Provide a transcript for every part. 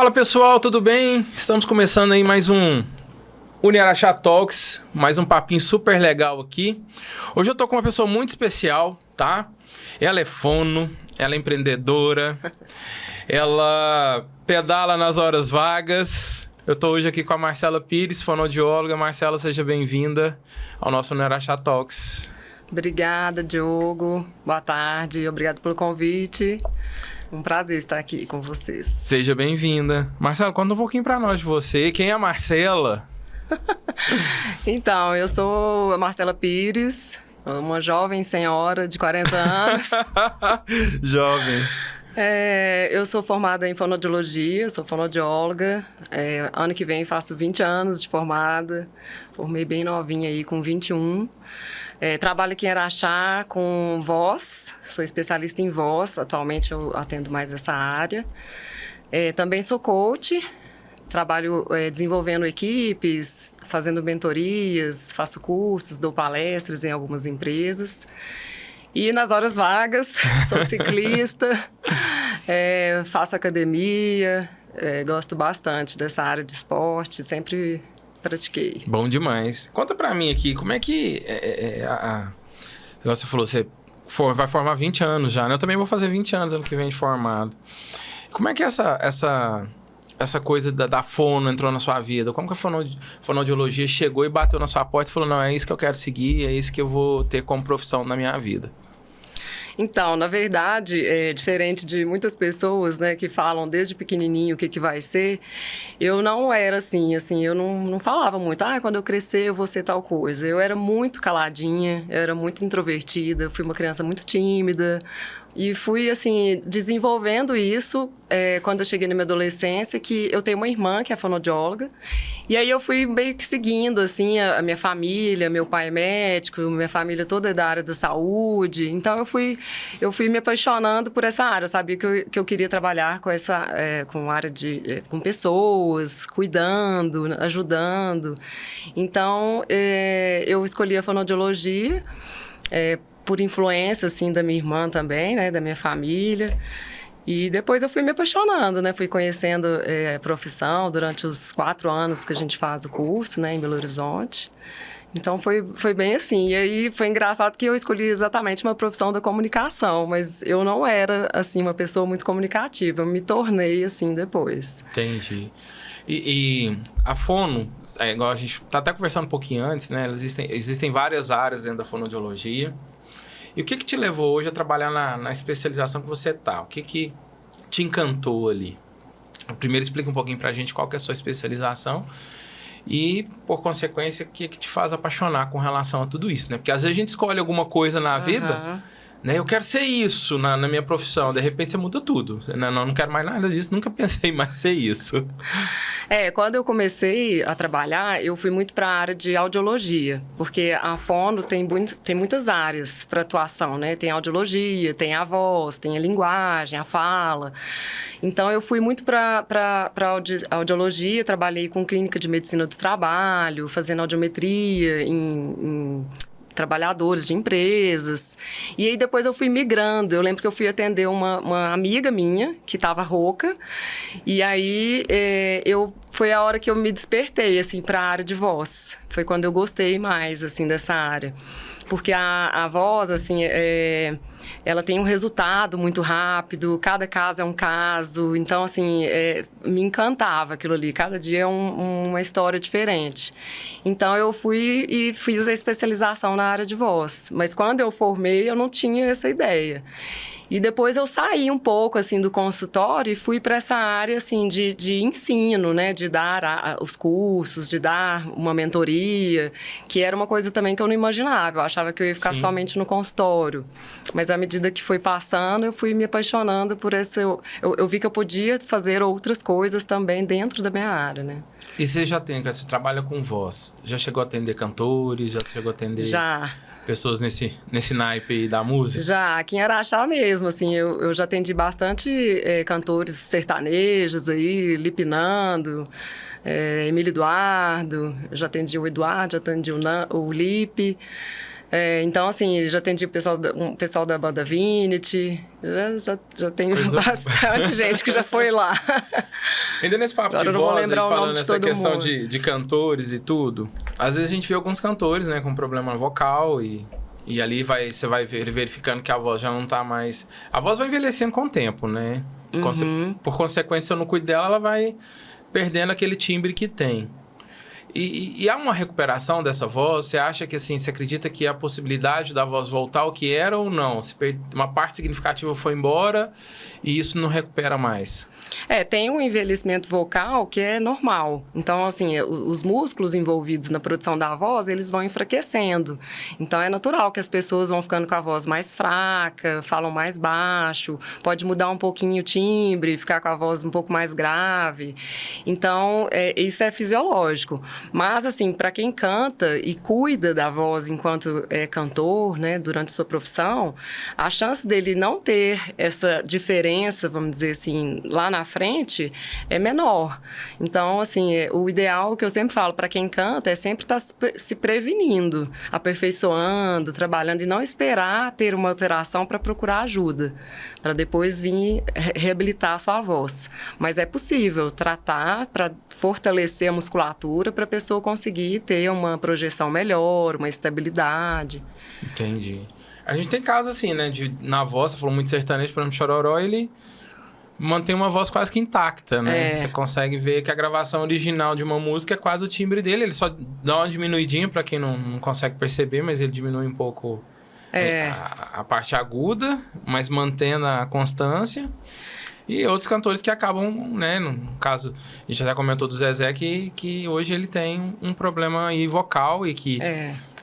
Fala pessoal, tudo bem? Estamos começando aí mais um Uniaraxá Talks, mais um papinho super legal aqui. Hoje eu tô com uma pessoa muito especial, tá? Ela é fono, ela é empreendedora, ela pedala nas horas vagas. Eu tô hoje aqui com a Marcela Pires, fonoaudióloga. Marcela, seja bem-vinda ao nosso Uniaraxá Talks. Obrigada, Diogo. Boa tarde, obrigado pelo convite. Um prazer estar aqui com vocês. Seja bem-vinda. Marcela, conta um pouquinho pra nós de você. Quem é a Marcela? Então, eu sou a Marcela Pires, uma jovem senhora de 40 anos. Jovem. Eu sou formada em fonoaudiologia, sou fonoaudióloga. Ano que vem faço 20 anos de formada. Formei bem novinha aí, com 21. Trabalho aqui em Araxá com voz, sou especialista em voz, atualmente eu atendo mais essa área. Também sou coach, trabalho desenvolvendo equipes, fazendo mentorias, faço cursos, dou palestras em algumas empresas. E nas horas vagas, sou ciclista, faço academia, gosto bastante dessa área de esporte, sempre pratiquei. Bom demais. Conta pra mim aqui, como é que... Você falou, você vai formar 20 anos já, né? Eu também vou fazer 20 anos ano que vem de formado. Como é que essa coisa da fono entrou na sua vida? Como que a fonoaudiologia chegou e bateu na sua porta e falou, não, é isso que eu quero seguir, é isso que eu vou ter como profissão na minha vida? Então, na verdade, diferente de muitas pessoas, né, que falam desde pequenininho o que vai ser, eu não era assim, eu não falava muito, quando eu crescer eu vou ser tal coisa. Eu era muito caladinha, eu era muito introvertida, fui uma criança muito tímida. E fui, assim, desenvolvendo isso quando eu cheguei na minha adolescência, que eu tenho uma irmã que é fonoaudióloga. E aí eu fui meio que seguindo, assim, a minha família, meu pai é médico, minha família toda é da área da saúde. Então eu fui me apaixonando por essa área. Eu sabia que eu queria trabalhar com com área com pessoas, cuidando, ajudando. Então eu escolhi a fonoaudiologia, por influência, assim, da minha irmã também, né, da minha família. E depois eu fui me apaixonando, né, fui conhecendo a profissão durante os 4 anos que a gente faz o curso, né, em Belo Horizonte. Então foi bem assim. E aí foi engraçado que eu escolhi exatamente uma profissão da comunicação, mas eu não era, assim, uma pessoa muito comunicativa. Eu me tornei, assim, depois. Entendi. E a fono, igual a gente tá até conversando um pouquinho antes, né, existem várias áreas dentro da fonoaudiologia. E o que te levou hoje a trabalhar na especialização que você tá? O que te encantou ali? Primeiro, explica um pouquinho pra gente qual que é a sua especialização e, por consequência, o que te faz apaixonar com relação a tudo isso, né? Porque às vezes a gente escolhe alguma coisa na vida, né? Eu quero ser isso na minha profissão. De repente, você muda tudo. Não quero mais nada disso, nunca pensei mais ser isso. Quando eu comecei a trabalhar, eu fui muito para a área de audiologia, porque a fono tem muitas áreas para atuação, né? Tem audiologia, tem a voz, tem a linguagem, a fala. Então, eu fui muito para audiologia, trabalhei com clínica de medicina do trabalho, fazendo audiometria em trabalhadores de empresas. E aí depois eu fui migrando. Eu lembro que eu fui atender uma amiga minha que estava rouca. E aí foi a hora que eu me despertei, assim, para a área de voz. Foi quando eu gostei mais, assim, dessa área. Porque a voz, assim, ela tem um resultado muito rápido, cada caso é um caso. Então, assim, me encantava aquilo ali. Cada dia é uma história diferente. Então, eu fui e fiz a especialização na área de voz. Mas quando eu formei, eu não tinha essa ideia. E depois eu saí um pouco, assim, do consultório e fui para essa área, assim, de ensino, né? De dar os cursos, de dar uma mentoria, que era uma coisa também que eu não imaginava. Eu achava que eu ia ficar somente no consultório. Mas à medida que foi passando, eu fui me apaixonando por esse... Eu vi que eu podia fazer outras coisas também dentro da minha área, né? E você trabalha com voz. Já chegou a atender cantores? Já chegou a atender... Já. Pessoas nesse naipe aí da música? Já, aqui em Araxá mesmo, assim, eu já atendi bastante cantores sertanejos aí, Lipinando, Emílio Eduardo, eu já atendi o Eduardo, já atendi o Lipe, Então, assim, já atendi um pessoal da banda Vinity, já tenho bastante gente que já foi lá. Ainda nesse papo Agora de eu não vou voz, lembrar o nome falando de essa todo questão mundo. de cantores e tudo, às vezes a gente vê alguns cantores, né, com problema vocal e ali você vai verificando que a voz já não tá mais... A voz vai envelhecendo com o tempo, né? Por consequência, se eu não cuido dela, ela vai perdendo aquele timbre que tem. E há uma recuperação dessa voz? Você acha que, assim, você acredita que há possibilidade da voz voltar ao que era ou não? Se uma parte significativa foi embora e isso não recupera mais? Tem um envelhecimento vocal que é normal. Então, assim, os músculos envolvidos na produção da voz, eles vão enfraquecendo. Então, é natural que as pessoas vão ficando com a voz mais fraca, falam mais baixo, pode mudar um pouquinho o timbre, ficar com a voz um pouco mais grave. Então, isso é fisiológico. Mas, assim, para quem canta e cuida da voz enquanto é cantor, né, durante sua profissão, a chance dele não ter essa diferença, vamos dizer assim, lá na frente, é menor. Então, assim, o ideal que eu sempre falo para quem canta é sempre estar se prevenindo, aperfeiçoando, trabalhando e não esperar ter uma alteração para procurar ajuda, para depois vir reabilitar a sua voz. Mas é possível tratar para fortalecer a musculatura para a pessoa conseguir ter uma projeção melhor, uma estabilidade. Entendi. A gente tem casos assim, né, na voz, você falou muito sertanejo, por exemplo, Chororó, ele mantém uma voz quase que intacta, né? Você consegue ver que a gravação original de uma música é quase o timbre dele. Ele só dá uma diminuidinha, para quem não consegue perceber, mas ele diminui um pouco a parte aguda, mas mantendo a constância. E outros cantores que acabam, né? No caso, a gente já comentou do Zezé, que hoje ele tem um problema aí vocal e que...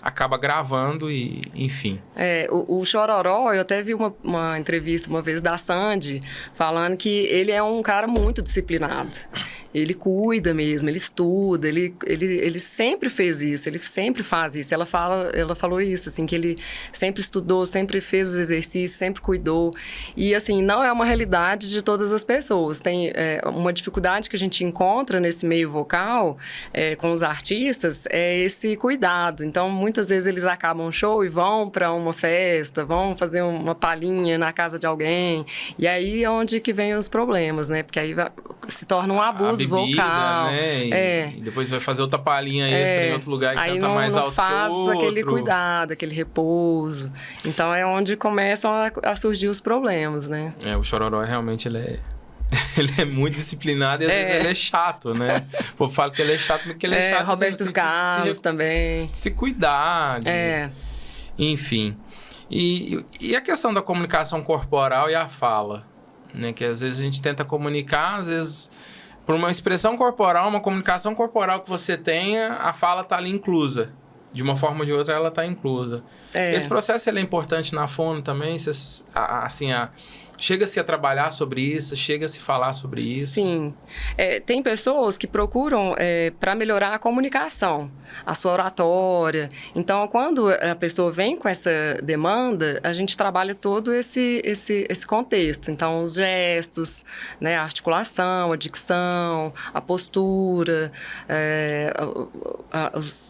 acaba gravando e, enfim. O Chororó, eu até vi uma entrevista uma vez da Sandy, falando que ele é um cara muito disciplinado. Ele cuida mesmo, ele estuda, ele sempre fez isso, ele sempre faz isso. Ela falou isso, assim, que ele sempre estudou, sempre fez os exercícios, sempre cuidou. E, assim, não é uma realidade de todas as pessoas. Tem uma dificuldade que a gente encontra nesse meio vocal com os artistas, é esse cuidado. Então, muitas vezes eles acabam um show e vão para uma festa, vão fazer uma palhinha na casa de alguém. E aí é onde que vem os problemas, né? Porque aí se torna um abuso bebida, vocal. Né? E depois vai fazer outra palhinha extra em outro lugar e aí canta mais alto que o outro. Aí não faz aquele cuidado, aquele repouso. Então é onde começam a surgir os problemas, né? O Chororó realmente ele é muito disciplinado e às vezes ele é chato, né? O povo fala que ele é chato, porque ele é chato. Roberto Carlos também. Se cuidar. Enfim. E a questão da comunicação corporal e a fala, né? Que às vezes a gente tenta comunicar, às vezes por uma expressão corporal, uma comunicação corporal que você tenha, a fala está ali inclusa. De uma forma ou de outra, ela está inclusa. Esse processo ele é importante na fono também? Chega-se a trabalhar sobre isso? Chega-se a falar sobre isso? Sim. Tem pessoas que procuram para melhorar a comunicação, a sua oratória. Então, quando a pessoa vem com essa demanda, a gente trabalha todo esse contexto. Então, os gestos, né, a articulação, a dicção, a postura,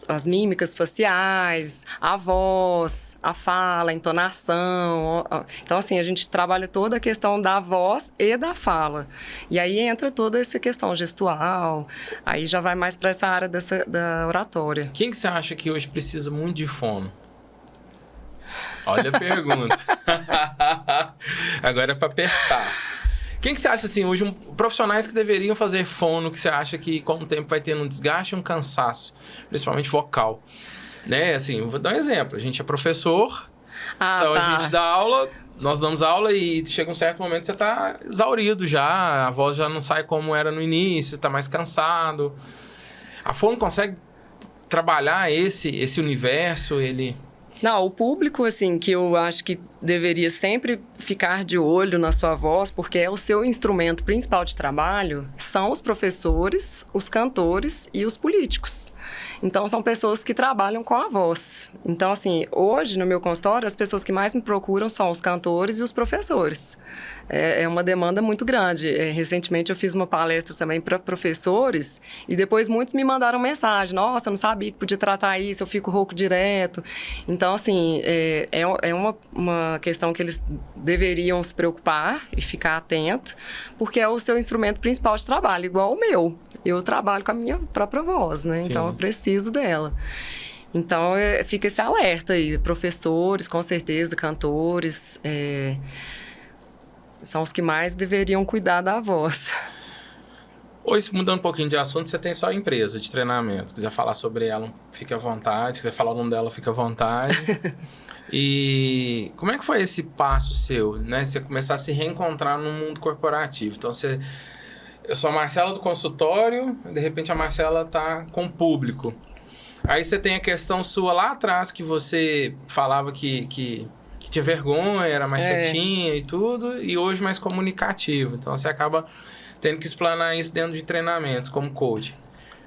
as mímicas faciais, a voz, a fala, a entonação. Então, assim, a gente trabalha toda a questão da voz e da fala. E aí entra toda essa questão gestual, aí já vai mais para essa área da oratória. Quem que você acha que hoje precisa muito de fono? Olha a pergunta. Agora é para apertar. Quem que você acha, assim, hoje, profissionais que deveriam fazer fono, que você acha que com o tempo vai tendo um desgaste e um cansaço, principalmente vocal? Né, assim, vou dar um exemplo. A gente é professor, então a gente dá aula, nós damos aula e chega um certo momento que você está exaurido já, a voz já não sai como era no início, está mais cansado. A fono consegue trabalhar esse universo, ele... Não, o público, assim, que eu acho que deveria sempre ficar de olho na sua voz, porque é o seu instrumento principal de trabalho, são os professores, os cantores e os políticos. Então, são pessoas que trabalham com a voz. Então, assim, hoje, no meu consultório, as pessoas que mais me procuram são os cantores e os professores. É uma demanda muito grande. Recentemente, eu fiz uma palestra também para professores e depois muitos me mandaram mensagem. Nossa, eu não sabia que podia tratar isso, eu fico rouco direto. Então, assim, é uma questão que eles deveriam se preocupar e ficar atento, porque é o seu instrumento principal de trabalho, igual o meu. Eu trabalho com a minha própria voz, né? Sim. Então, eu preciso dela. Então, fica esse alerta aí. Professores, com certeza, cantores... são os que mais deveriam cuidar da voz. Hoje, mudando um pouquinho de assunto, você tem só a empresa de treinamento. Se quiser falar sobre ela, fique à vontade. Se quiser falar o nome dela, fique à vontade. E como é que foi esse passo seu, né? Você começar a se reencontrar no mundo corporativo. Então, eu sou a Marcela do consultório, de repente a Marcela está com o público. Aí você tem a questão sua lá atrás, que você falava que tinha vergonha, era mais quietinha e tudo, e hoje mais comunicativo. Então, você acaba tendo que explanar isso dentro de treinamentos, como coach.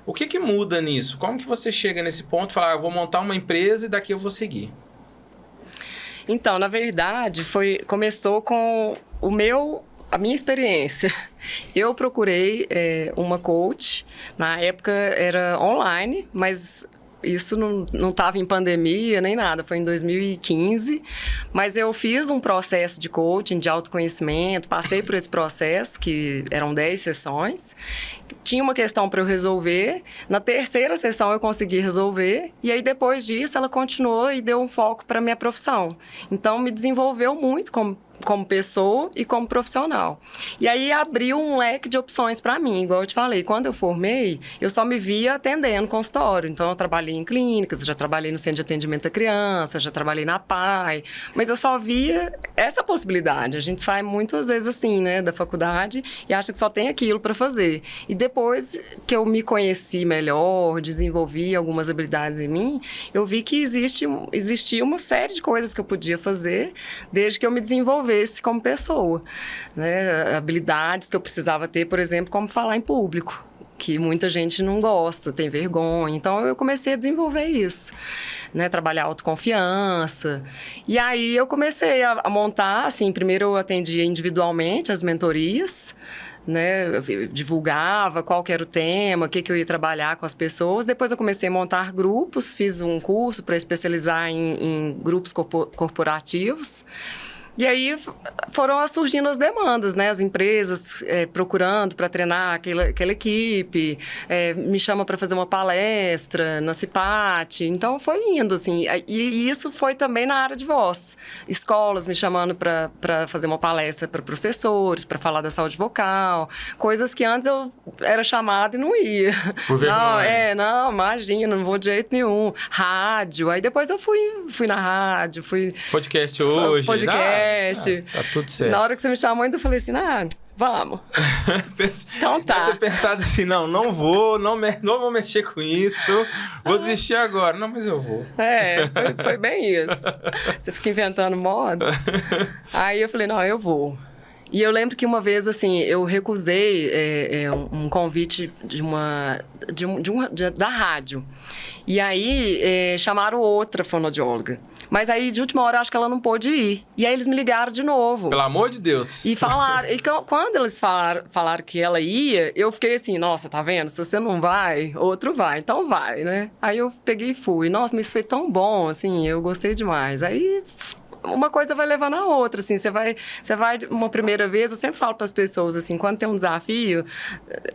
O que muda nisso? Como que você chega nesse ponto e fala, eu vou montar uma empresa e daqui eu vou seguir? Então, na verdade, começou com a minha experiência. Eu procurei uma coach, na época era online, mas... Isso não estava em pandemia nem nada, foi em 2015. Mas eu fiz um processo de coaching, de autoconhecimento, passei por esse processo, que eram 10 sessões. Tinha uma questão para eu resolver. Na terceira sessão eu consegui resolver. E aí, depois disso, ela continuou e deu um foco para a minha profissão. Então, me desenvolveu muito como pessoa e como profissional. E aí abriu um leque de opções para mim, igual eu te falei. Quando eu formei, eu só me via atendendo consultório. Então, eu trabalhei em clínicas, já trabalhei no centro de atendimento à criança, já trabalhei na PAI, mas eu só via essa possibilidade. A gente sai muitas vezes assim, né, da faculdade e acha que só tem aquilo para fazer. E depois que eu me conheci melhor, desenvolvi algumas habilidades em mim, eu vi que existia uma série de coisas que eu podia fazer desde que eu me desenvolvesse como pessoa, né? Habilidades que eu precisava ter, por exemplo, como falar em público, que muita gente não gosta, tem vergonha. Então, eu comecei a desenvolver isso, né? Trabalhar autoconfiança. E aí, eu comecei a montar, assim, primeiro eu atendia individualmente as mentorias, né? Eu divulgava qual que era o tema, o que eu ia trabalhar com as pessoas. Depois eu comecei a montar grupos, fiz um curso para especializar em grupos corporativos. E aí foram surgindo as demandas, né? As empresas procurando para treinar aquela equipe, me chama para fazer uma palestra na CIPAT. Então, foi indo, assim. E isso foi também na área de voz. Escolas me chamando para fazer uma palestra para professores, para falar da saúde vocal. Coisas que antes eu era chamada e não ia. Por vergonha. Não, imagina, não vou de jeito nenhum. Rádio. Aí depois eu fui na rádio, Podcast hoje. Podcast. Tá tudo certo. Na hora que você me chamou, eu falei assim, vamos. Então tá. Deve ter pensado assim, não vou mexer com isso, vou desistir agora. Não, mas eu vou. Foi bem isso. Você fica inventando moda. Aí eu falei, não, eu vou. E eu lembro que uma vez, assim, eu recusei um convite da rádio. E aí, chamaram outra fonoaudióloga. Mas aí, de última hora, acho que ela não pôde ir. E aí, eles me ligaram de novo. Pelo amor de Deus. E falaram... E quando eles falaram que ela ia, eu fiquei assim, nossa, tá vendo? Se você não vai, outro vai. Então, vai, né? Aí, eu peguei e fui. Nossa, mas isso foi tão bom, assim, eu gostei demais. Aí... uma coisa vai levando a outra, assim, você vai uma primeira vez, eu sempre falo para as pessoas, assim, quando tem um desafio,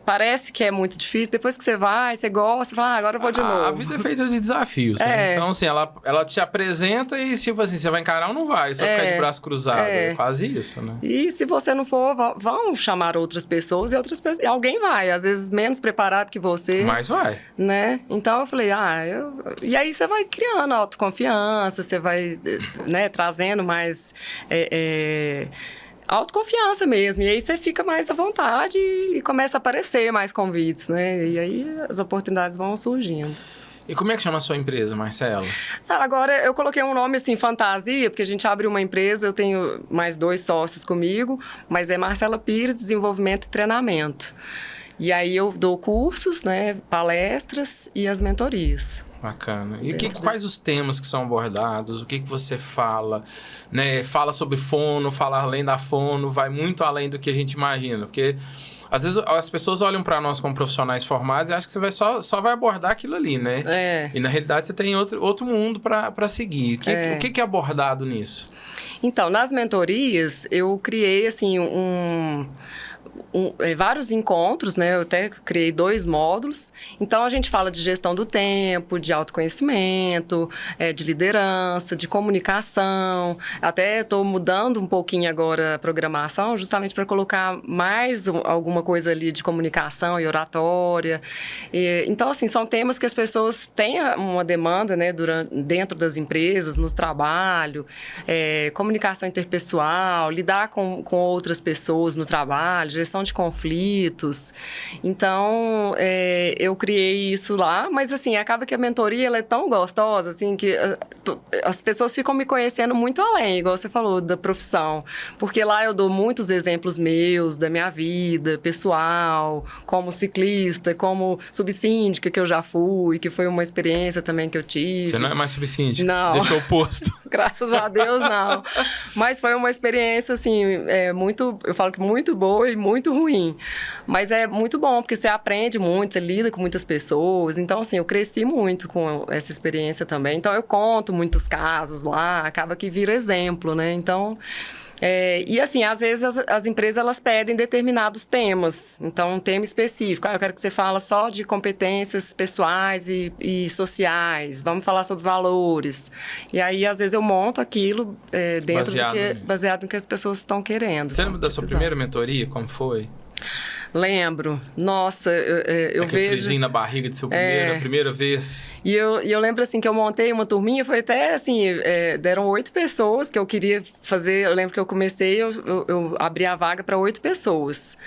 parece que é muito difícil, depois que você vai, você gosta, você fala, agora eu vou de novo. A vida é feita de desafios, né? Então, assim, ela te apresenta e, tipo assim, você vai encarar ou não vai, você vai ficar de braço cruzado, é quase isso, né? E se você não for, vão chamar outras pessoas e alguém vai, às vezes menos preparado que você. Mas vai. Né? Então, eu falei, E aí você vai criando autoconfiança, você vai, né, trazendo mais autoconfiança mesmo. E aí você fica mais à vontade e começa a aparecer mais convites, né? E aí as oportunidades vão surgindo. E como é que chama a sua empresa, Marcela? Agora, eu coloquei um nome, assim, fantasia, porque a gente abre uma empresa, eu tenho mais 2 sócios comigo, mas é Marcela Pires, Desenvolvimento e Treinamento. E aí eu dou cursos, né, palestras e as mentorias. Bacana. E quais os temas que são abordados? O que você fala? Né? Fala sobre fono, fala além da fono, vai muito além do que a gente imagina. Porque às vezes as pessoas olham para nós como profissionais formados e acham que você vai só vai abordar aquilo ali, né? E na realidade você tem outro mundo para seguir. O que é abordado nisso? Então, nas mentorias, eu criei, assim, vários encontros, né? Eu até criei 2 módulos. Então, a gente fala de gestão do tempo, de autoconhecimento, de liderança, de comunicação. Até estou mudando um pouquinho agora a programação, justamente para colocar mais alguma coisa ali de comunicação e oratória. Então, assim, são temas que as pessoas têm uma demanda, né? Dentro das empresas, no trabalho, comunicação interpessoal, lidar com outras pessoas no trabalho, gestão de conflitos. Então, eu criei isso lá, mas assim, acaba que a mentoria ela é tão gostosa, assim, que as pessoas ficam me conhecendo muito além, igual você falou, da profissão. Porque lá eu dou muitos exemplos meus, da minha vida pessoal, como ciclista, como subsíndica que eu já fui, que foi uma experiência também que eu tive. Você não é mais subsíndica? Não. Deixou o posto. Graças a Deus, não. Mas foi uma experiência, assim, eu falo que muito boa e muito ruim. Mas é muito bom, porque você aprende muito, você lida com muitas pessoas. Então, assim, eu cresci muito com essa experiência também. Então, eu conto muitos casos lá, acaba que vira exemplo, né? Então... e assim, às vezes as empresas elas pedem determinados temas. Então, um tema específico. Eu quero que você fale só de competências pessoais e sociais. Vamos falar sobre valores. E aí, às vezes, eu monto aquilo baseado no que as pessoas estão querendo. Você lembra da sua primeira mentoria? Como foi? Lembro. Nossa, eu vejo... friozinho na barriga de seu primeira vez. E eu lembro, assim, que eu montei uma turminha, foi até, assim, deram 8 pessoas que eu queria fazer. Eu lembro que eu comecei, eu abri a vaga para 8 pessoas.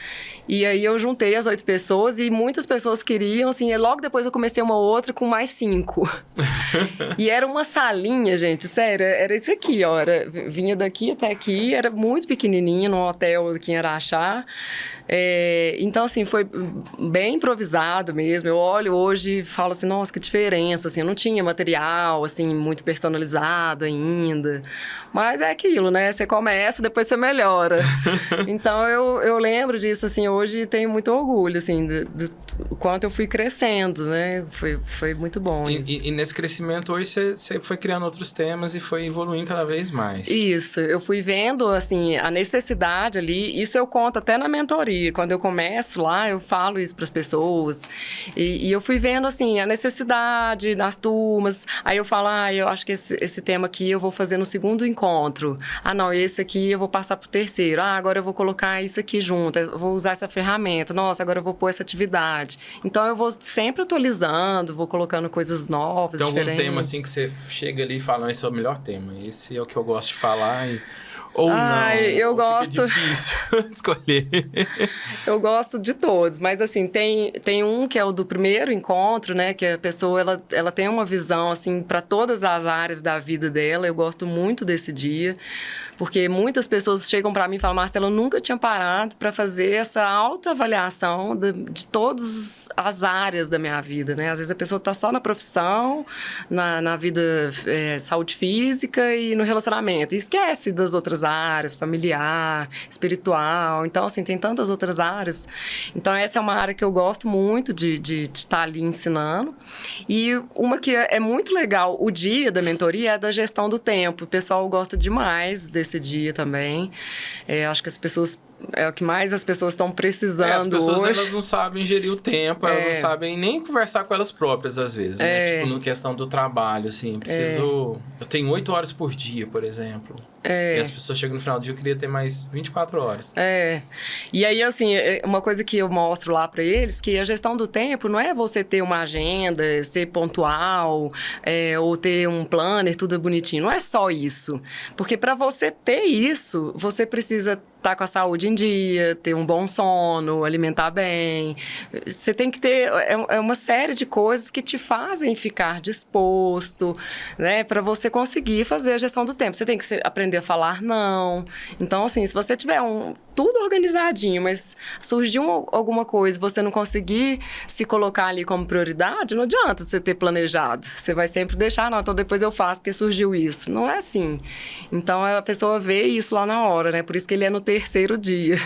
E aí eu juntei as 8 pessoas e muitas pessoas queriam, assim, e logo depois eu comecei uma outra com mais 5. E era uma salinha, gente, sério, era isso aqui, ó. Vinha daqui até aqui, era muito pequenininho, num hotel aqui em Araxá. Então, assim, foi bem improvisado mesmo. Eu olho hoje e falo assim, nossa, que diferença, assim, eu não tinha material, assim, muito personalizado ainda. Mas é aquilo, né? Você começa, depois você melhora. Então, eu lembro disso, assim, hoje tenho muito orgulho, assim, do quanto eu fui crescendo, né? Foi muito bom. E nesse crescimento, hoje você foi criando outros temas e foi evoluindo cada vez mais. Isso, eu fui vendo, assim, a necessidade ali, isso eu conto até na mentoria. Quando eu começo lá, eu falo isso para as pessoas. E eu fui vendo, assim, a necessidade nas turmas. Aí eu falo, eu acho que esse tema aqui eu vou fazer no segundo encontro. Não, esse aqui eu vou passar para o terceiro. Agora eu vou colocar isso aqui junto, eu vou usar essa ferramenta. Nossa, agora eu vou pôr essa atividade. Então, eu vou sempre atualizando, vou colocando coisas novas, Tem diferentes. Algum tema, assim, que você chega ali e fala, esse é o melhor tema. Esse é o que eu gosto de falar Ou não, eu gosto... fica difícil escolher. Eu gosto de todos, mas assim, tem um que é o do primeiro encontro, né? Que a pessoa, ela tem uma visão, assim, para todas as áreas da vida dela. Eu gosto muito desse dia, porque muitas pessoas chegam para mim e falam, Marcela, eu nunca tinha parado para fazer essa autoavaliação de todas as áreas da minha vida, né? Às vezes a pessoa está só na profissão, na vida, saúde física e no relacionamento, e esquece das outras áreas, familiar, espiritual. Então, assim, tem tantas outras áreas. Então, essa é uma área que eu gosto muito de estar ali ensinando. E uma que é muito legal, o dia da mentoria é da gestão do tempo. O pessoal gosta demais desse dia também. Acho que as pessoas... É o que mais as pessoas estão precisando as pessoas, hoje. Elas não sabem gerir o tempo, elas não sabem nem conversar com elas próprias, às vezes, né? Tipo, na questão do trabalho, assim, Eu tenho 8 horas por dia, por exemplo. E as pessoas chegam no final do dia, eu queria ter mais 24 horas. E aí, assim, uma coisa que eu mostro lá para eles, que a gestão do tempo não é você ter uma agenda, ser pontual, ou ter um planner, tudo bonitinho. Não é só isso. Porque para você ter isso, você precisa estar com a saúde em dia, ter um bom sono, alimentar bem. Você tem que ter uma série de coisas que te fazem ficar disposto, né? Para você conseguir fazer a gestão do tempo. Você tem que aprender aprender a falar não. Então, assim, se você tiver tudo organizadinho, mas surgiu alguma coisa e você não conseguir se colocar ali como prioridade, não adianta você ter planejado. Você vai sempre deixar, não, então depois eu faço porque surgiu isso. Não é assim. Então, a pessoa vê isso lá na hora, né? Por isso que ele é no 3º dia.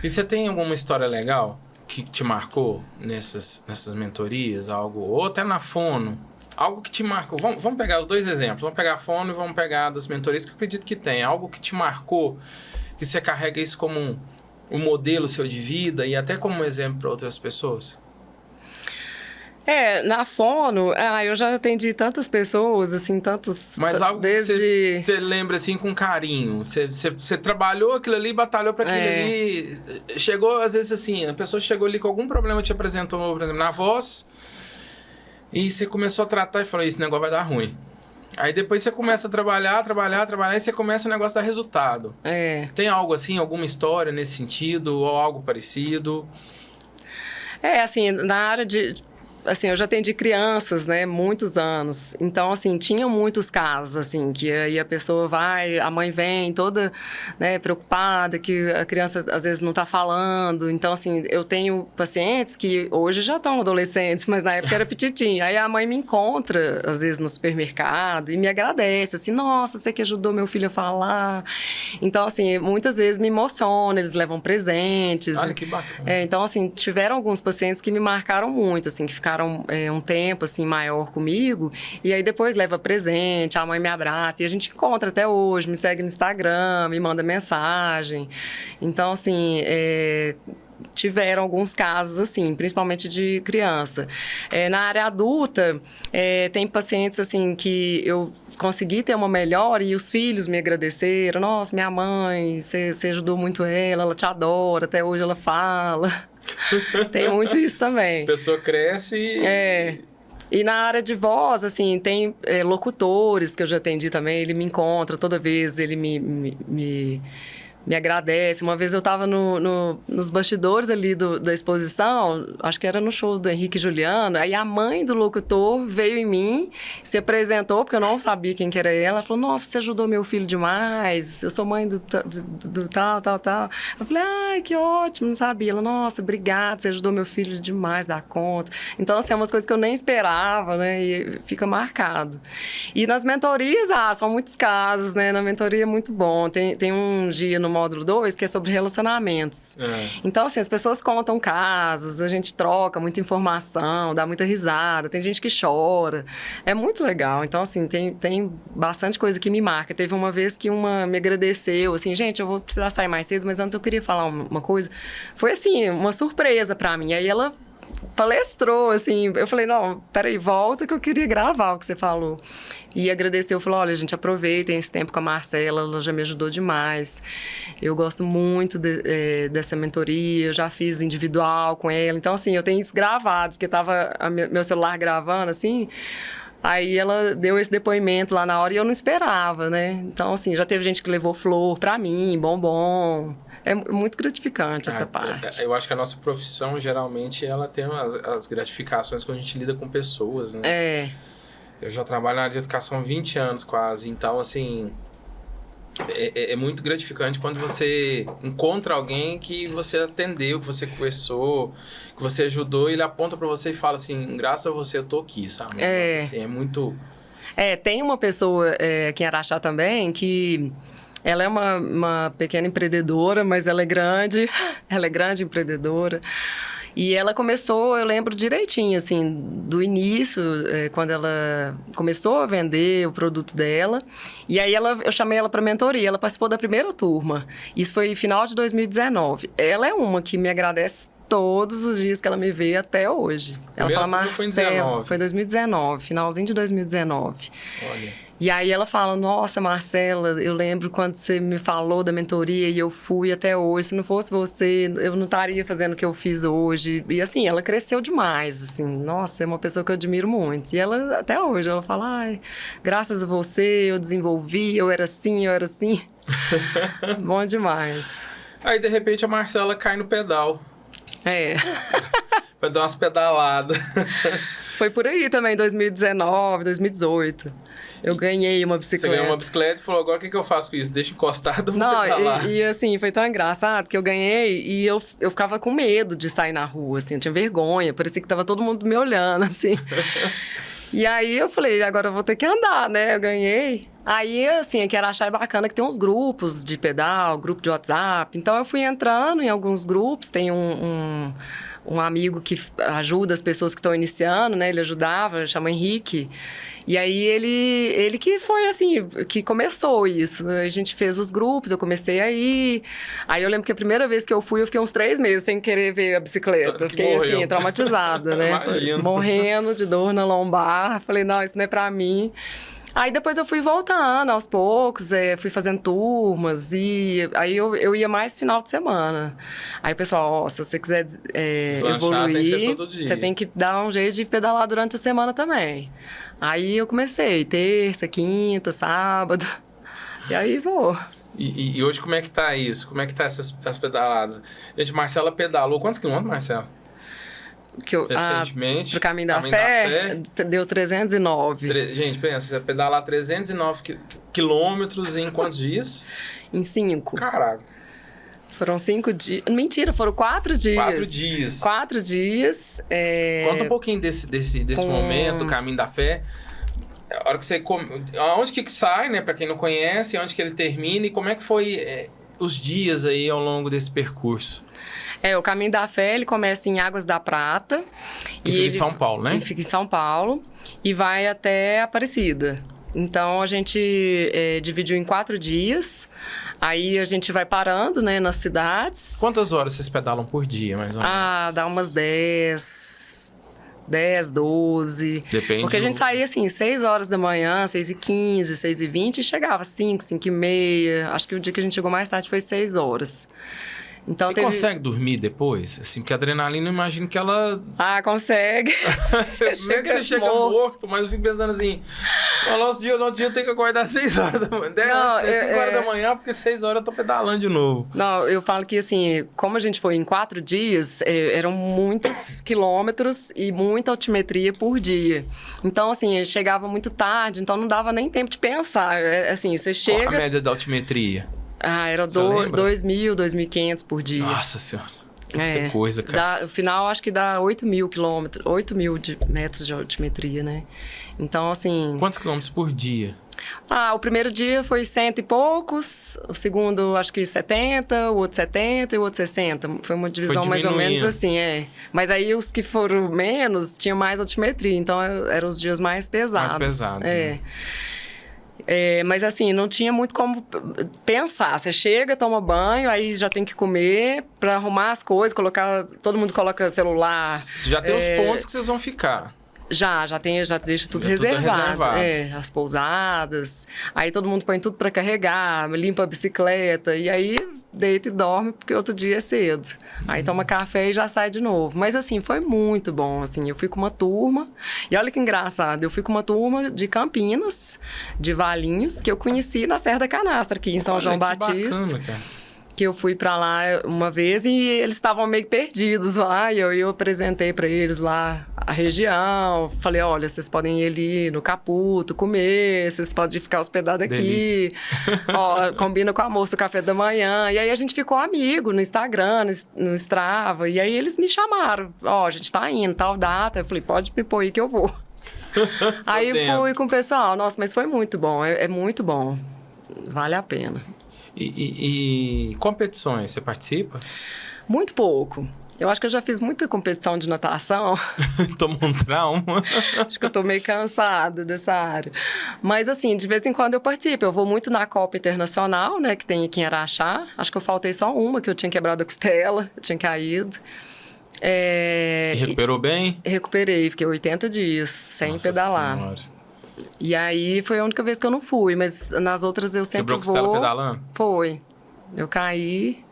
E você tem alguma história legal que te marcou nessas mentorias? Algo, ou até na Fono? Algo que te marcou. Vamos pegar os 2 exemplos. Vamos pegar a Fono e vamos pegar das mentorias que eu acredito que tem. Algo que te marcou, que você carrega isso como um modelo seu de vida e até como um exemplo para outras pessoas? Na Fono, eu já atendi tantas pessoas, assim, tantos... Mas algo que você lembra, assim, com carinho. Você trabalhou aquilo ali, batalhou para aquilo ali. Chegou, às vezes, assim, a pessoa chegou ali com algum problema, te apresentou, por exemplo, na voz, e você começou a tratar e falou, esse negócio vai dar ruim. Aí depois você começa a trabalhar, e você começa o negócio a dar resultado. Tem algo assim, alguma história nesse sentido, ou algo parecido? Assim, na área de... Assim, eu já atendi crianças, né, muitos anos. Então, assim, tinha muitos casos, assim, que aí a pessoa vai, a mãe vem toda, né, preocupada, que a criança às vezes não está falando. Então, assim, eu tenho pacientes que hoje já estão adolescentes, mas na época era petitinho. Aí a mãe me encontra, às vezes, no supermercado e me agradece, assim, nossa, você que ajudou meu filho a falar. Então, assim, muitas vezes me emociona, eles levam presentes. Olha que bacana. Então, assim, tiveram alguns pacientes que me marcaram muito, assim, que ficaram um tempo, assim, maior comigo, e aí depois leva presente, a mãe me abraça, e a gente encontra até hoje, me segue no Instagram, me manda mensagem. Então, assim, tiveram alguns casos, assim, principalmente de criança. Na área adulta, tem pacientes, assim, que eu consegui ter uma melhora e os filhos me agradeceram. Nossa, minha mãe, você ajudou muito ela te adora, até hoje ela fala. Tem muito isso também. A pessoa cresce e... E na área de voz, assim, tem locutores que eu já atendi também, ele me encontra toda vez, ele me agradece. Uma vez eu estava nos bastidores ali da exposição, acho que era no show do Henrique e Juliano, aí a mãe do locutor veio em mim, se apresentou, porque eu não sabia quem que era ela, falou, nossa, você ajudou meu filho demais, eu sou mãe do tal. Eu falei, ai, que ótimo, não sabia. Ela, nossa, obrigada, você ajudou meu filho demais, dá conta. Então, assim, é umas coisas que eu nem esperava, né, e fica marcado. E nas mentorias, são muitos casos, né, na mentoria é muito bom. Tem um dia no módulo 2, que é sobre relacionamentos. Então, assim, as pessoas contam casos, a gente troca muita informação, dá muita risada, tem gente que chora. É muito legal. Então, assim, tem bastante coisa que me marca. Teve uma vez que uma me agradeceu, assim, gente, eu vou precisar sair mais cedo, mas antes eu queria falar uma coisa. Foi, assim, uma surpresa pra mim. Aí ela palestrou, assim, eu falei, não, peraí, volta que eu queria gravar o que você falou. E agradeceu, falou, olha, gente, aproveitem esse tempo com a Marcela, ela já me ajudou demais. Eu gosto muito dessa mentoria, eu já fiz individual com ela. Então, assim, eu tenho isso gravado, porque tava meu celular gravando, assim. Aí ela deu esse depoimento lá na hora e eu não esperava, né? Então, assim, já teve gente que levou flor pra mim, bombom. É muito gratificante essa parte. Eu acho que a nossa profissão, geralmente, ela tem as gratificações quando a gente lida com pessoas, né? Eu já trabalho na área de educação há 20 anos quase, então, assim, é muito gratificante quando você encontra alguém que você atendeu, que você conversou, que você ajudou, e ele aponta pra você e fala assim, graças a você eu tô aqui, sabe? Nossa, assim, é muito... Tem uma pessoa aqui em Araxá também que... Ela é uma pequena empreendedora, mas ela é grande empreendedora. E ela começou, eu lembro direitinho, assim, do início, quando ela começou a vender o produto dela. E aí eu chamei ela para mentoria, ela participou da primeira turma. Isso foi final de 2019. Ela é uma que me agradece todos os dias que ela me vê até hoje. Ela fala, Marcela, foi 2019, finalzinho de 2019. Olha... E aí ela fala, nossa, Marcela, eu lembro quando você me falou da mentoria e eu fui até hoje. Se não fosse você, eu não estaria fazendo o que eu fiz hoje. E assim, ela cresceu demais, assim. Nossa, é uma pessoa que eu admiro muito. E ela, até hoje, ela fala, ai, graças a você eu desenvolvi, eu era assim. Bom demais. Aí, de repente, a Marcela cai no pedal. Vai dar umas pedaladas. Foi por aí também, 2019, 2018. Eu ganhei uma bicicleta. Você ganhou uma bicicleta e falou, agora o que eu faço com isso? Deixa encostado, vou Não, pedalar. e assim, foi tão engraçado que eu ganhei e eu ficava com medo de sair na rua, assim, eu tinha vergonha, parecia que tava todo mundo me olhando, assim. E aí eu falei, agora eu vou ter que andar, né? Eu ganhei. Aí, assim, que era achar bacana que tem uns grupos de pedal, grupo de WhatsApp. Então eu fui entrando em alguns grupos, tem um amigo que ajuda as pessoas que estão iniciando, né? Ele ajudava, chama Henrique. E aí ele que foi assim, que começou isso. A gente fez os grupos, eu comecei aí. Aí eu lembro que a primeira vez que eu fui, eu fiquei uns 3 meses sem querer ver a bicicleta. Eu fiquei assim, traumatizada, né? Morrendo de dor na lombar. Falei, não, isso não é pra mim. Aí depois eu fui voltando aos poucos, fui fazendo turmas e aí eu ia mais final de semana. Aí o pessoal, se você quiser evoluir, você tem que dar um jeito de pedalar durante a semana também. Aí eu comecei, terça, quinta, sábado, e aí vou. E hoje como é que tá isso? Como é que tá as pedaladas? Gente, Marcela pedalou quantos quilômetros, Marcela? Recentemente. Pro Caminho da Fé, deu 309. Gente, pensa, você pedalar 309 quilômetros em quantos dias? Em 5. Caraca. Foram 5 dias. Mentira, foram 4 dias. 4 dias. 4 dias. Conta um pouquinho desse momento, Caminho da Fé. A hora que você aonde que sai, né? Pra quem não conhece, onde que ele termina e como é que foi os dias aí ao longo desse percurso? O Caminho da Fé, ele começa em Águas da Prata. E fica em São Paulo, né? E fica em São Paulo e vai até Aparecida. Então, a gente dividiu em 4 dias. Aí, a gente vai parando, né, nas cidades. Quantas horas vocês pedalam por dia, mais ou menos? Dá umas 10, 12. Depende. Porque a gente saía, assim, 6 horas da manhã, 6h15, 6h20 e chegava 5, 5h30. Acho que o dia que a gente chegou mais tarde foi 6 horas. Então, você consegue dormir depois? Assim, porque a adrenalina, eu imagino que ela... consegue. Você chega morto, mas eu fico pensando assim... No outro dia eu tenho que acordar 6 horas da manhã. 5 horas da manhã, porque 6 horas eu tô pedalando de novo. Não, eu falo que assim, como a gente foi em 4 dias, eram muitos quilômetros e muita altimetria por dia. Então, assim, chegava muito tarde, então não dava nem tempo de pensar. Assim, você chega... Qual a média da altimetria? Era 2.000, 2.500 por dia. Nossa Senhora. Muita coisa, cara. No final, acho que dá 8.000 quilômetros, 8.000 metros de altimetria, né? Então, assim... Quantos quilômetros por dia? O primeiro dia foi 100 e poucos, o segundo acho que 70, o outro 70 e o outro 60. Foi uma divisão mais ou menos assim, Mas aí os que foram menos, tinham mais altimetria, então eram os dias mais pesados. Mais pesados, né? Mas assim, não tinha muito como pensar. Você chega, toma banho, aí já tem que comer para arrumar as coisas, todo mundo coloca celular. Você já tem os pontos que vocês vão ficar. Já deixa tudo reservado. As pousadas. Aí todo mundo põe tudo para carregar, limpa a bicicleta. E aí deita e dorme, porque outro dia é cedo. Aí toma café e já sai de novo. Mas assim, foi muito bom. Assim, eu fui com uma turma. E olha que engraçado, eu fui com uma turma de Campinas, de Valinhos, que eu conheci na Serra da Canastra, aqui em São João Batista. Bacana, cara. Que eu fui pra lá uma vez e eles estavam meio perdidos lá. E eu apresentei pra eles lá a região. Falei, olha, vocês podem ir ali no Caputo, comer. Vocês podem ficar hospedados aqui. Combina com a moça do café da manhã. E aí a gente ficou amigo no Instagram, no Strava. E aí eles me chamaram. A gente tá indo, tal data. Eu falei, pode me pôr aí que eu vou. Aí fui com o pessoal. Nossa, mas foi muito bom. É muito bom. Vale a pena. E competições, você participa? Muito pouco. Eu acho que eu já fiz muita competição de natação. Tomou um trauma? Acho que eu tô meio cansada dessa área. Mas, assim, de vez em quando eu participo. Eu vou muito na Copa Internacional, né, que tem aqui em Araxá. Acho que eu faltei só uma, que eu tinha quebrado a costela. Eu tinha caído. E recuperou bem? Recuperei. Fiquei 80 dias sem pedalar. Senhora. E aí foi a única vez que eu não fui, mas nas outras eu sempre vou. Quebrou a costela pedalando? Foi. Eu caí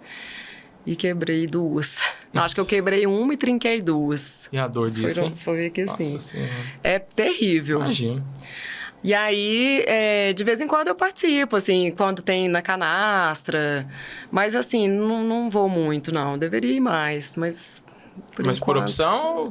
e quebrei 2. Não, acho que eu quebrei uma e trinquei 2. E a dor disso, hein? Foi que assim. Nossa Senhora. É terrível. Imagino. E aí, de vez em quando eu participo, assim, quando tem na canastra. Mas assim, não vou muito, não. Deveria ir mais, mas Mas por opção?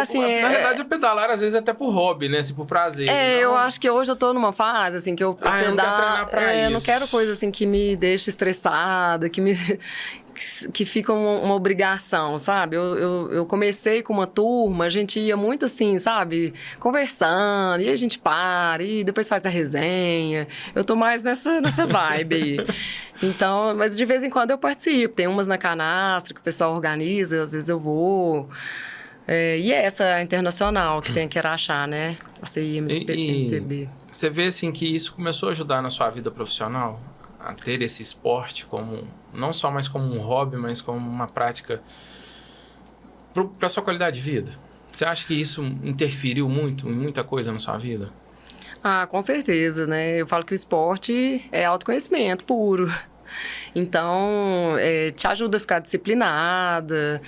Assim... Na verdade, é pedalar, às vezes, até por hobby, né? Assim, por prazer. Eu acho que hoje eu tô numa fase, assim, que eu pedalo... Eu não quero treinar pra isso. Eu não quero coisa, assim, que me deixe estressada, que fica uma obrigação, sabe? Eu comecei com uma turma, a gente ia muito assim, sabe? Conversando, e a gente para, e depois faz a resenha. Eu tô mais nessa vibe aí. Então, mas de vez em quando eu participo. Tem umas na canastra que o pessoal organiza, às vezes eu vou. E essa internacional que tem que achar, né? A CIMTB. Você vê, assim, que isso começou a ajudar na sua vida profissional? A ter esse esporte como, não só mais como um hobby, mas como uma prática para a sua qualidade de vida? Você acha que isso interferiu muito em muita coisa na sua vida? Com certeza, né? Eu falo que o esporte é autoconhecimento puro. Então, te ajuda a ficar disciplinada.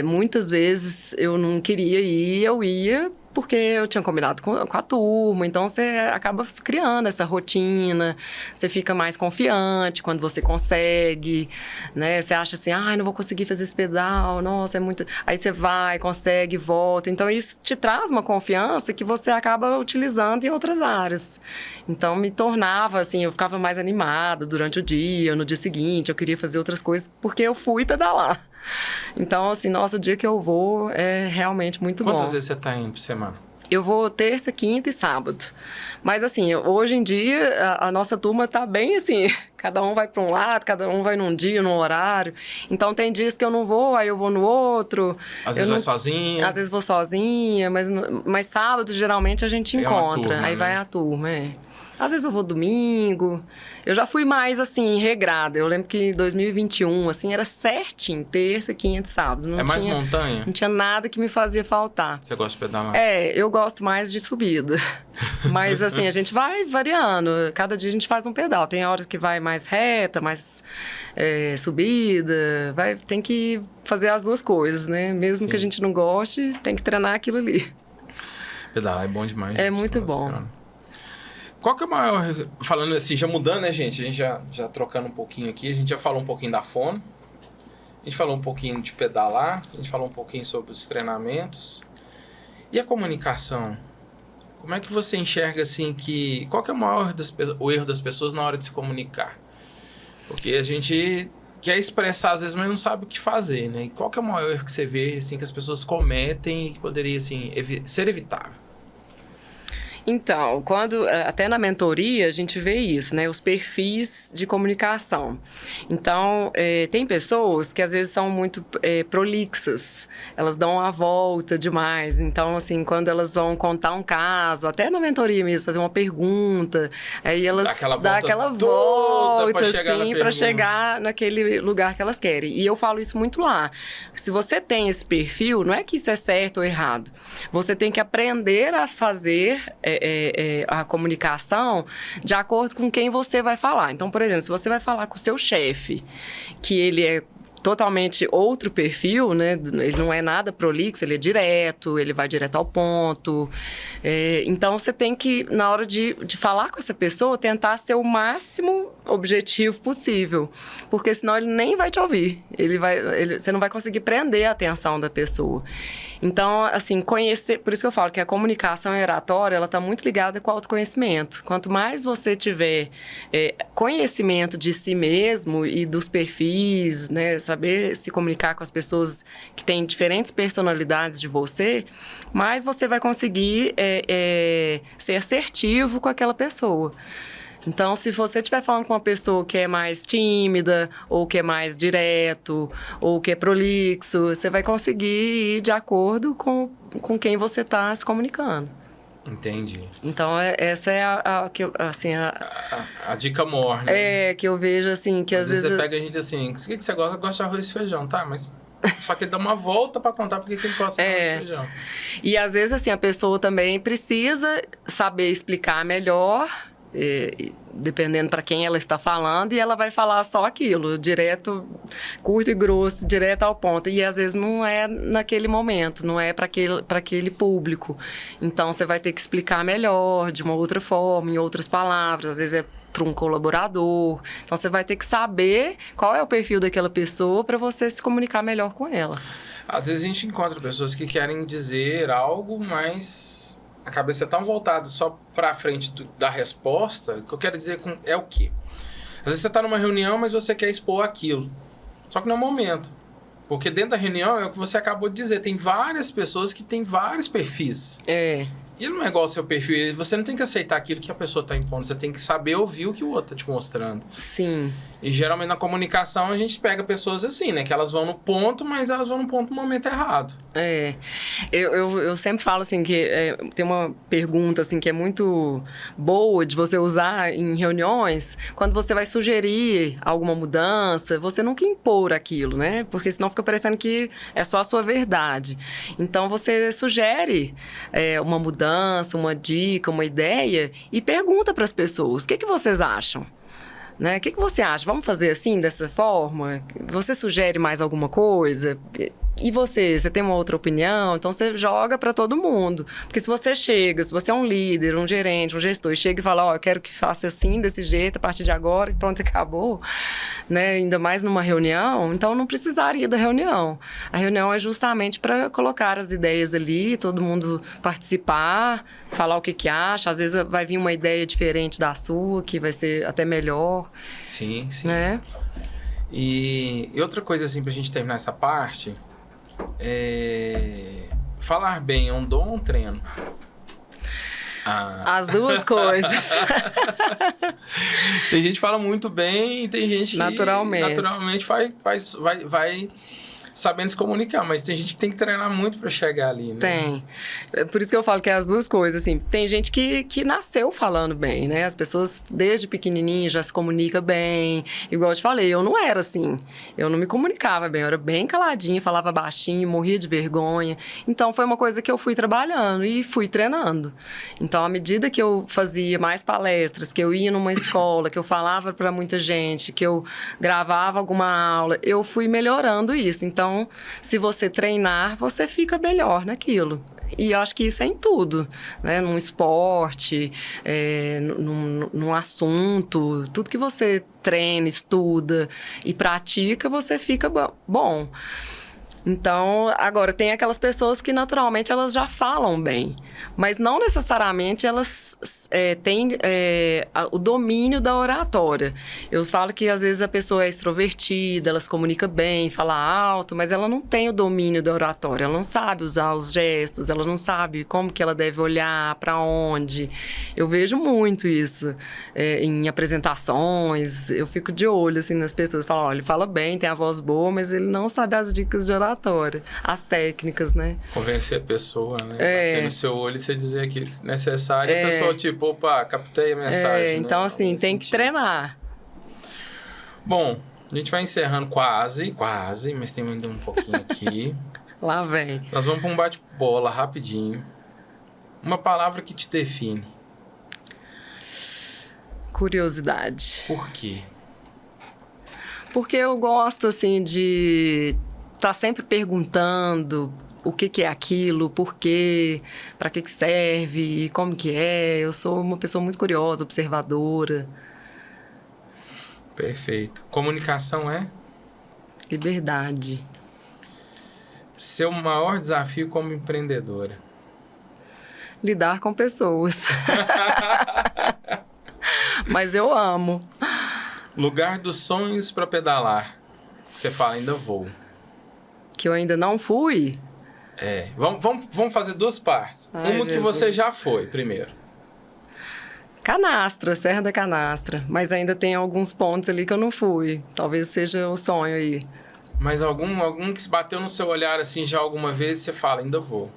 Muitas vezes eu não queria ir, eu ia porque eu tinha combinado com a turma. Então, você acaba criando essa rotina, você fica mais confiante quando você consegue, né? Você acha assim, não vou conseguir fazer esse pedal, nossa, é muito... Aí você vai, consegue, volta. Então, isso te traz uma confiança que você acaba utilizando em outras áreas. Então, me tornava, assim, eu ficava mais animada durante o dia, no dia seguinte, eu queria fazer outras coisas porque eu fui pedalar. Então, assim, nossa, o dia que eu vou é realmente muito bom. Quantas vezes você está indo por semana? Eu vou terça, quinta e sábado. Mas, assim, hoje em dia, a nossa turma tá bem assim, cada um vai para um lado, cada um vai num dia, num horário. Então, tem dias que eu não vou, aí eu vou no outro. Às vezes vai sozinha? Às vezes vou sozinha, mas sábado, geralmente, a gente encontra. Turma, aí né? vai a turma, Às vezes eu vou domingo. Eu já fui mais, assim, regrada. Eu lembro que em 2021, assim, era certinho. Terça, quinta e sábado. Não mais tinha, montanha? Não tinha nada que me fazia faltar. Você gosta de pedalar? Eu gosto mais de subida. Mas, assim, a gente vai variando. Cada dia a gente faz um pedal. Tem horas que vai mais reta, mais subida. Tem que fazer as duas coisas, né? Mesmo Sim. que a gente não goste, tem que treinar aquilo ali. Pedalar é bom demais. É muito bom. Senhora. Qual que é o maior... Falando assim, já mudando, né, gente? A gente já trocando um pouquinho aqui. A gente já falou um pouquinho da fono. A gente falou um pouquinho de pedalar. A gente falou um pouquinho sobre os treinamentos. E a comunicação? Como é que você enxerga, assim, que... Qual que é o erro das pessoas na hora de se comunicar? Porque a gente quer expressar, às vezes, mas não sabe o que fazer, né? E qual que é o maior erro que você vê, assim, que as pessoas cometem e que poderia, assim, ser evitável? Então, até na mentoria a gente vê isso, né? Os perfis de comunicação. Então, tem pessoas que às vezes são muito prolixas, elas dão a volta demais. Então, assim, quando elas vão contar um caso, até na mentoria mesmo, fazer uma pergunta, aí elas dão aquela volta assim, para chegar naquele lugar que elas querem. E eu falo isso muito lá. Se você tem esse perfil, não é que isso é certo ou errado. Você tem que aprender a fazer a comunicação de acordo com quem você vai falar. Então, por exemplo, se você vai falar com o seu chefe, que ele é totalmente outro perfil, né? Ele não é nada prolixo, ele é direto, ele vai direto ao ponto. Então, você tem que, na hora de falar com essa pessoa, tentar ser o máximo objetivo possível, porque senão ele nem vai te ouvir. Você não vai conseguir prender a atenção da pessoa. Então, assim, conhecer... Por isso que eu falo que a comunicação e a oratória, ela está muito ligada com o autoconhecimento. Quanto mais você tiver conhecimento de si mesmo e dos perfis, né? Saber se comunicar com as pessoas que têm diferentes personalidades de você, mais você vai conseguir ser assertivo com aquela pessoa. Então, se você estiver falando com uma pessoa que é mais tímida, ou que é mais direto, ou que é prolixo, você vai conseguir ir de acordo com quem você está se comunicando. Entendi. Então, essa é a dica maior, né? Que eu vejo, assim, que às vezes... Você pega a gente assim, o que você gosta? Gosta de arroz e feijão, tá? Mas... Só que ele dá uma volta para contar porque ele gosta de arroz e feijão. E às vezes, assim, a pessoa também precisa saber explicar melhor... dependendo para quem ela está falando, e ela vai falar só aquilo, direto, curto e grosso, direto ao ponto. E às vezes não é naquele momento, não é para aquele público. Então você vai ter que explicar melhor, de uma outra forma, em outras palavras. Às vezes é para um colaborador. Então, você vai ter que saber qual é o perfil daquela pessoa para você se comunicar melhor com ela. Às vezes a gente encontra pessoas que querem dizer algo, mas a cabeça é tão voltada só para frente da resposta, que eu quero dizer é o quê? Às vezes você está numa reunião, mas você quer expor aquilo. Só que não é o momento. Porque dentro da reunião é o que você acabou de dizer. Tem várias pessoas que têm vários perfis. E ele não é igual ao seu perfil. Você não tem que aceitar aquilo que a pessoa está impondo. Você tem que saber ouvir o que o outro está te mostrando. Sim. E geralmente na comunicação a gente pega pessoas assim, né? Que elas vão no ponto, mas elas vão no ponto no momento errado. Eu sempre falo assim que tem uma pergunta assim que é muito boa de você usar em reuniões. Quando você vai sugerir alguma mudança, você nunca impor aquilo, né? Porque senão fica parecendo que é só a sua verdade. Então você sugere uma mudança, uma dica, uma ideia e pergunta para as pessoas: o que vocês acham? Né? O que você acha? Vamos fazer assim, dessa forma? Você sugere mais alguma coisa? E você tem uma outra opinião? Então, você joga para todo mundo. Porque se você é um líder, um gerente, um gestor, e chega e fala, eu quero que faça assim, desse jeito, a partir de agora, e pronto, acabou, né? Ainda mais numa reunião, então não precisaria da reunião. A reunião é justamente para colocar as ideias ali, todo mundo participar, falar o que acha. Às vezes vai vir uma ideia diferente da sua, que vai ser até melhor. Sim, sim. Né? E outra coisa, assim, pra gente terminar essa parte... Falar bem é um dom ou um treino? As duas coisas. Tem gente que fala muito bem e tem gente que naturalmente vai sabendo se comunicar, mas tem gente que tem que treinar muito para chegar ali, né? Tem. Por isso que eu falo que é as duas coisas, assim. Tem gente que nasceu falando bem, né? As pessoas, desde pequenininho, já se comunicam bem. Igual eu te falei, eu não era assim. Eu não me comunicava bem. Eu era bem caladinha, falava baixinho, morria de vergonha. Então, foi uma coisa que eu fui trabalhando e fui treinando. Então, à medida que eu fazia mais palestras, que eu ia numa escola, que eu falava para muita gente, que eu gravava alguma aula, eu fui melhorando isso. Então, se você treinar, você fica melhor naquilo. E eu acho que isso é em tudo, né? Num esporte, num assunto, tudo que você treina, estuda e pratica, você fica bom. Então, agora, tem aquelas pessoas que naturalmente elas já falam bem, mas não necessariamente elas têm o domínio da oratória. Eu falo que às vezes a pessoa é extrovertida, ela se comunica bem, fala alto, mas ela não tem o domínio da oratória, ela não sabe usar os gestos, ela não sabe como que ela deve olhar, para onde. Eu vejo muito isso em apresentações, eu fico de olho assim, nas pessoas, falo, olha, ele fala bem, tem a voz boa, mas ele não sabe as dicas de oratória. As técnicas, né? Convencer a pessoa, né? Bater no seu olho e você dizer aquilo que é necessário. E a pessoa, tipo, opa, captei a mensagem. Então, assim, tem que treinar. Bom, a gente vai encerrando quase, mas tem ainda um pouquinho aqui. Lá vem. Nós vamos para um bate-bola rapidinho. Uma palavra que te define. Curiosidade. Por quê? Porque eu gosto, assim, de estar sempre perguntando o que é aquilo, por quê, para que serve, como que é. Eu sou uma pessoa muito curiosa, observadora. Perfeito. Comunicação é? Liberdade. Seu maior desafio como empreendedora? Lidar com pessoas. Mas eu amo. Lugar dos sonhos para pedalar. Você fala, ainda vou. Que eu ainda não fui? Vamos fazer duas partes. Ai, uma Jesus. que você já foi, primeiro. Canastra, Serra da Canastra. Mas ainda tem alguns pontos ali que eu não fui. Talvez seja o sonho aí. Mas algum que se bateu no seu olhar assim já alguma vez, você fala, ainda vou.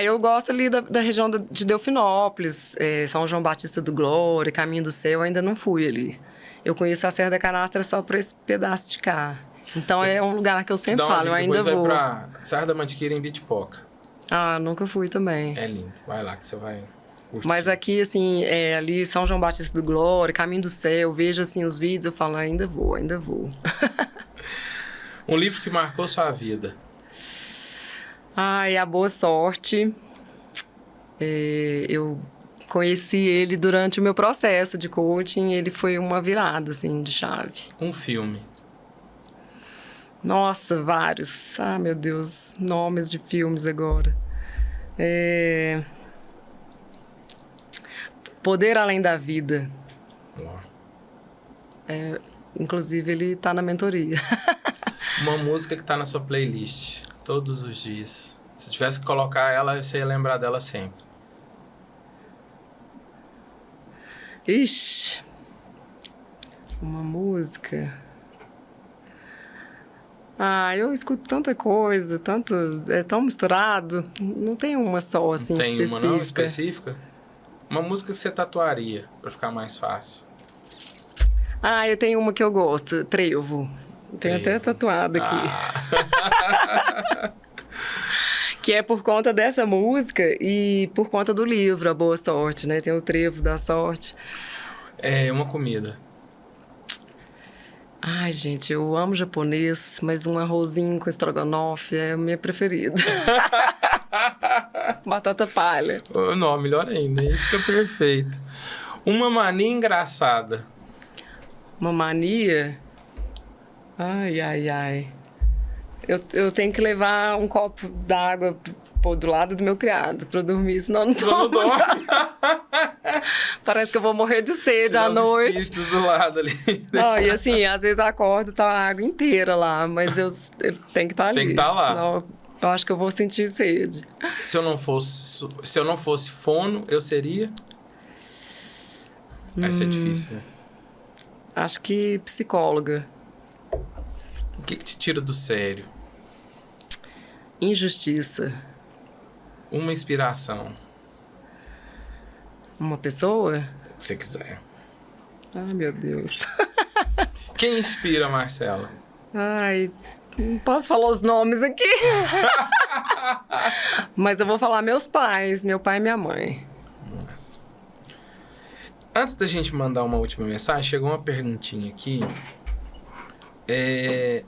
Eu gosto ali da região de Delfinópolis, São João Batista do Glória, Caminho do Céu, eu ainda não fui ali. Eu conheço a Serra da Canastra só por esse pedaço de cá. Então, é um lugar que eu sempre falo, eu ainda vou. Vai pra Serra da Mantiqueira, em Bitipoca. Nunca fui também. É lindo. Vai lá que você vai curtir. Mas aqui, assim, ali São João Batista do Glória, Caminho do Céu, eu vejo, assim, os vídeos, eu falo, ainda vou. Um livro que marcou sua vida? A Boa Sorte. Eu conheci ele durante o meu processo de coaching, ele foi uma virada, assim, de chave. Um filme. Nossa, vários. Ah, meu Deus, nomes de filmes agora. Poder Além da Vida. Uau. Inclusive, ele tá na mentoria. Uma música que tá na sua playlist, todos os dias. Se tivesse que colocar ela, você ia lembrar dela sempre. Ixi, uma música. Ah, eu escuto tanta coisa, é tão misturado. Não tem uma só, assim, Não tem específica. uma não específica? Uma música que você tatuaria, pra ficar mais fácil. Ah, eu tenho uma que eu gosto, Trevo. Tenho até Trevo. tatuado aqui. Ah. Que é por conta dessa música e por conta do livro, A Boa Sorte, né? Tem o Trevo da Sorte. É uma comida. Ai, gente, eu amo japonês, mas um arrozinho com estrogonofe é a minha preferida. Batata palha. Oh, não, melhor ainda, aí fica perfeito. Uma mania engraçada. Uma mania? Ai, ai, ai. Eu tenho que levar um copo d'água do lado do meu criado pra eu dormir, senão eu não Não tomo. dorme. Parece que eu vou morrer de sede Tirar à os noite. espíritos do lado ali. Não, e assim, às vezes eu acordo e tá a água inteira lá, mas eu tenho que estar ali. Tem que estar lá. Senão eu acho que eu vou sentir sede. Se eu não fosse fono, eu seria? Vai ser difícil, né? Acho que psicóloga. O que te tira do sério? Injustiça. Uma inspiração. Uma pessoa? Se você quiser. Ai, meu Deus. Quem inspira, Marcela? Ai, não posso falar os nomes aqui. Mas eu vou falar meus pais, meu pai e minha mãe. Nossa. Antes da gente mandar uma última mensagem, chegou uma perguntinha aqui.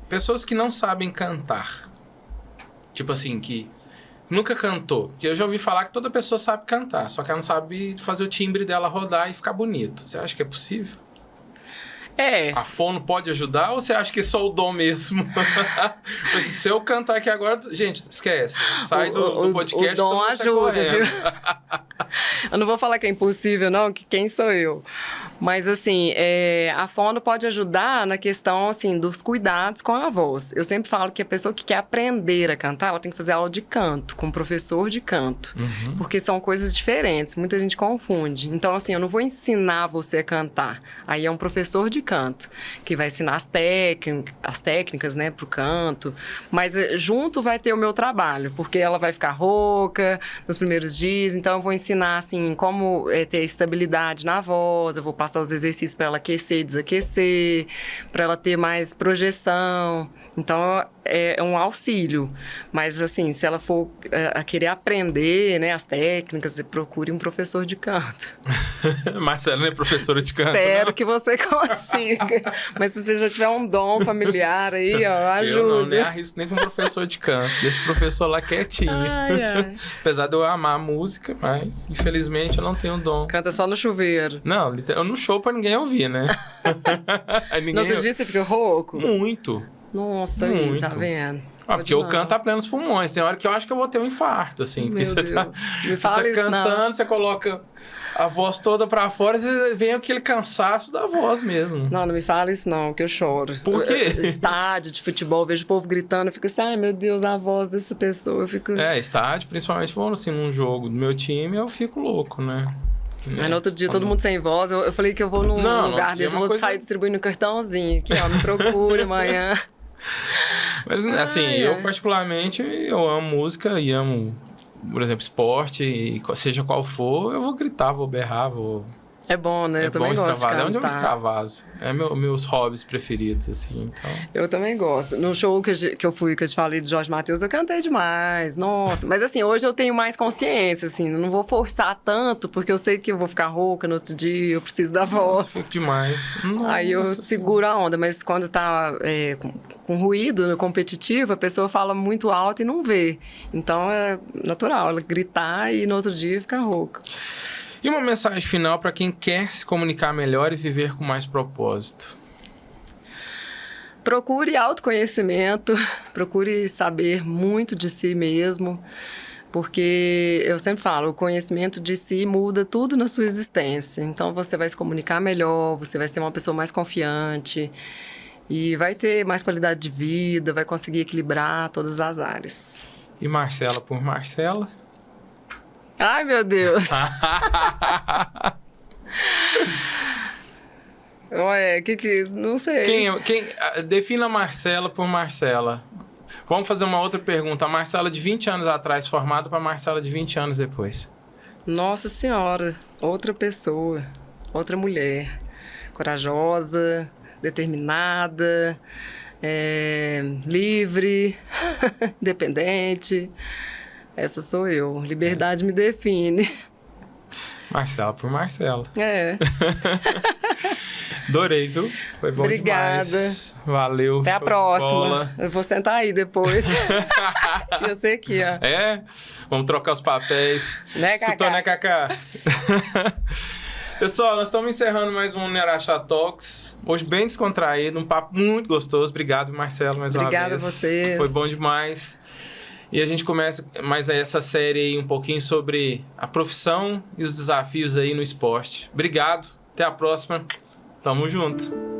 Pessoas que não sabem cantar. Tipo assim, que nunca cantou. Porque eu já ouvi falar que toda pessoa sabe cantar, só que ela não sabe fazer o timbre dela rodar e ficar bonito. Você acha que é possível? A fono pode ajudar ou você acha que é só o dom mesmo? Se eu cantar aqui agora, gente, esquece. Sai do podcast. O dom ajuda, viu? Eu não vou falar que é impossível, não, que quem sou eu. Mas, assim, a fono pode ajudar na questão, assim, dos cuidados com a voz. Eu sempre falo que a pessoa que quer aprender a cantar, ela tem que fazer aula de canto, com um professor de canto. Uhum. Porque são coisas diferentes, muita gente confunde. Então, assim, eu não vou ensinar você a cantar. Aí é um professor de canto, que vai ensinar as técnicas, né, pro canto. Mas junto vai ter o meu trabalho, porque ela vai ficar rouca nos primeiros dias. Então, eu vou ensinar, assim, como ter estabilidade na voz. Eu vou passar os exercícios para ela aquecer e desaquecer, para ela ter mais projeção. Então, é um auxílio. Mas, assim, se ela for querer aprender, né, as técnicas, procure um professor de canto. Marcela não é professora de canto, Espero não? que você consiga. Mas se você já tiver um dom familiar aí, ó, ajuda. Eu não, nem arrisco nem com professor de canto. Deixa o professor lá quietinho. Ai, ai. Apesar de eu amar a música, mas infelizmente eu não tenho dom. Canta só no chuveiro. Não, eu não show pra ninguém ouvir, né? No outro dia você fica rouco? Muito. Nossa, aí, Muito. tá vendo? Porque eu canto a plenos pulmões. Tem hora que eu acho que eu vou ter um infarto, assim. Meu Porque Deus. Me você fala tá isso, cantando, não. você coloca a voz toda pra fora e vem aquele cansaço da voz mesmo. Não me fala isso não, que eu choro. Por quê? Estádio de futebol, eu vejo o povo gritando, eu fico assim, ai meu Deus, a voz dessa pessoa, eu fico... Estádio, principalmente falando assim, num jogo do meu time, eu fico louco, né? Aí no outro dia, todo mundo sem voz, eu falei que eu vou num lugar desse, é uma eu vou sair distribuindo cartãozinho aqui, ó, me procura amanhã. Mas, assim, eu particularmente, eu amo música e amo, por exemplo, esporte, e seja qual for, eu vou gritar, vou berrar, vou... É bom, né? Eu também gosto de cantar. É onde eu extravaso. É meus hobbies preferidos, assim, então... Eu também gosto. No show que eu fui, que eu te falei do Jorge Mateus, eu cantei demais. Nossa. Mas assim, hoje eu tenho mais consciência, assim. Não vou forçar tanto, porque eu sei que eu vou ficar rouca no outro dia, eu preciso da voz. Fico demais. Aí eu seguro a onda. Mas quando tá com ruído competitivo, a pessoa fala muito alto e não vê. Então é natural ela gritar e no outro dia ficar rouca. E uma mensagem final para quem quer se comunicar melhor e viver com mais propósito? Procure autoconhecimento, procure saber muito de si mesmo, porque eu sempre falo, o conhecimento de si muda tudo na sua existência. Então, você vai se comunicar melhor, você vai ser uma pessoa mais confiante e vai ter mais qualidade de vida, vai conseguir equilibrar todas as áreas. E Marcela por Marcela? Ai, meu Deus! Ué, não sei. Defina a Marcela por Marcela. Vamos fazer uma outra pergunta. A Marcela de 20 anos atrás formada para a Marcela de 20 anos depois. Nossa Senhora, outra pessoa, outra mulher. Corajosa, determinada, livre, independente. Essa sou eu. Liberdade me define. Marcela por Marcela. É. Adorei, viu? Foi bom Obrigada. demais. Valeu. Até a próxima. Eu vou sentar aí depois. Eu sei aqui, ó. É? Vamos trocar os papéis. Né, Escutou, né, Cacá? Pessoal, nós estamos encerrando mais um Neraxá Talks. Hoje bem descontraído, um papo muito gostoso. Obrigado, Marcelo, mais uma vez. Obrigada a vocês. Foi bom demais. E a gente começa mais essa série aí um pouquinho sobre a profissão e os desafios aí no esporte. Obrigado, até a próxima. Tamo junto.